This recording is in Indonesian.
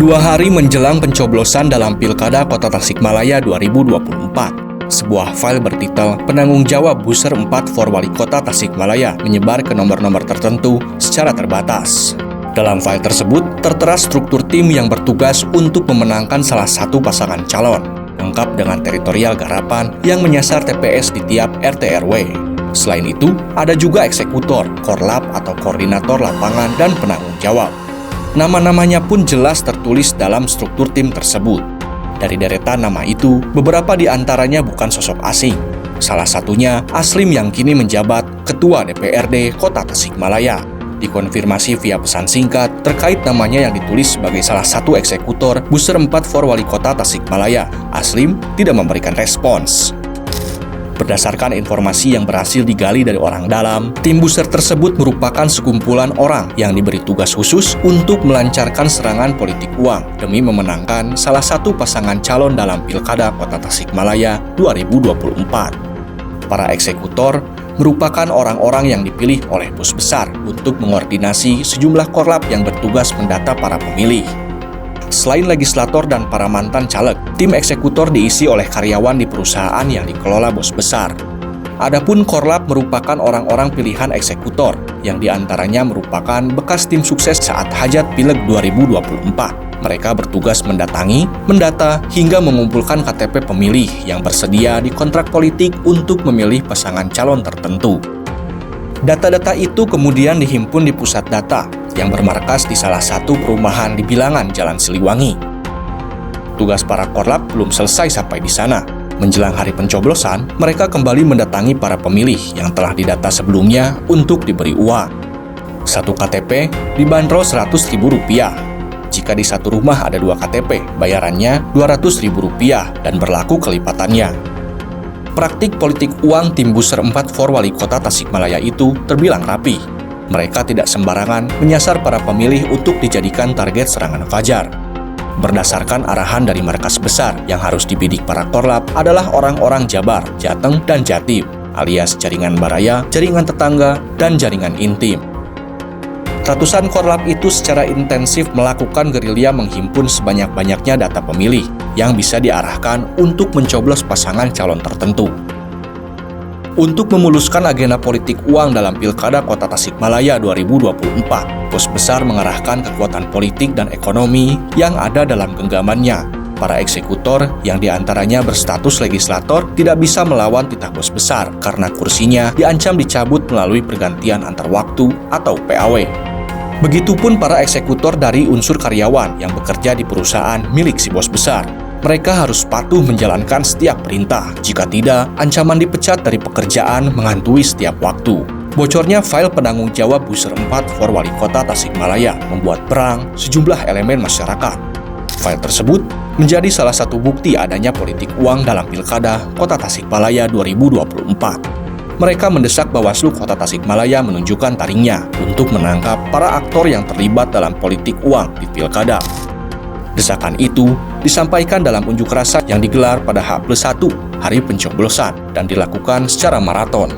2 hari menjelang pencoblosan dalam Pilkada Kota Tasikmalaya 2024, sebuah file bertitel "Penanggung Jawab Booster 4 for Wali Kota Tasikmalaya" menyebar ke nomor-nomor tertentu secara terbatas. Dalam file tersebut, tertera struktur tim yang bertugas untuk memenangkan salah satu pasangan calon, lengkap dengan teritorial garapan yang menyasar TPS di tiap RT/RW. Selain itu, ada juga eksekutor, korlap atau koordinator lapangan, dan penanggung jawab. Nama-namanya pun jelas tertulis dalam struktur tim tersebut. Dari deretan nama itu, beberapa di antaranya bukan sosok asing. Salah satunya Aslim yang kini menjabat Ketua DPRD Kota Tasikmalaya. Dikonfirmasi via pesan singkat terkait namanya yang ditulis sebagai salah satu eksekutor Booster 4 for Wali Kota Tasikmalaya, Aslim tidak memberikan respons. Berdasarkan informasi yang berhasil digali dari orang dalam, tim booster tersebut merupakan sekumpulan orang yang diberi tugas khusus untuk melancarkan serangan politik uang demi memenangkan salah satu pasangan calon dalam Pilkada Kota Tasikmalaya 2024. Para eksekutor merupakan orang-orang yang dipilih oleh bos besar untuk mengoordinasi sejumlah korlap yang bertugas mendata para pemilih. Selain legislator dan para mantan caleg, tim eksekutor diisi oleh karyawan di perusahaan yang dikelola bos besar. Adapun korlap merupakan orang-orang pilihan eksekutor, yang diantaranya merupakan bekas tim sukses saat hajat Pileg 2024. Mereka bertugas mendatangi, mendata, hingga mengumpulkan KTP pemilih yang bersedia dikontrak politik untuk memilih pasangan calon tertentu. Data-data itu kemudian dihimpun di pusat data yang bermarkas di salah satu perumahan di Bilangan, Jalan Siliwangi. Tugas para korlap belum selesai sampai di sana. Menjelang hari pencoblosan, mereka kembali mendatangi para pemilih yang telah didata sebelumnya untuk diberi uang. Satu KTP dibanderol Rp100.000. Jika di satu rumah ada 2 KTP, bayarannya Rp200.000 dan berlaku kelipatannya. Praktik politik uang tim Booster 4 for Wali Kota Tasikmalaya itu terbilang rapi. Mereka tidak sembarangan menyasar para pemilih untuk dijadikan target serangan fajar. Berdasarkan arahan dari markas besar yang harus dibidik para korlap adalah orang-orang Jabar, Jateng, dan Jatim, alias jaringan baraya, jaringan tetangga, dan jaringan intim. Ratusan korlap itu secara intensif melakukan gerilya menghimpun sebanyak-banyaknya data pemilih yang bisa diarahkan untuk mencoblos pasangan calon tertentu. Untuk memuluskan agenda politik uang dalam Pilkada Kota Tasikmalaya 2024, bos besar mengarahkan kekuatan politik dan ekonomi yang ada dalam genggamannya. Para eksekutor yang diantaranya berstatus legislator tidak bisa melawan titah bos besar karena kursinya diancam dicabut melalui pergantian antar waktu atau PAW. Begitupun para eksekutor dari unsur karyawan yang bekerja di perusahaan milik si bos besar. Mereka harus patuh menjalankan setiap perintah. Jika tidak, ancaman dipecat dari pekerjaan menghantui setiap waktu. Bocornya file penanggung jawab Booster 4 for Wali Kota Tasikmalaya membuat perang sejumlah elemen masyarakat. File tersebut menjadi salah satu bukti adanya politik uang dalam Pilkada Kota Tasikmalaya 2024. Mereka mendesak Bawaslu Kota Tasikmalaya menunjukkan taringnya untuk menangkap para aktor yang terlibat dalam politik uang di Pilkada. Desakan itu disampaikan dalam unjuk rasa yang digelar pada H+1 hari pencoblosan dan dilakukan secara maraton.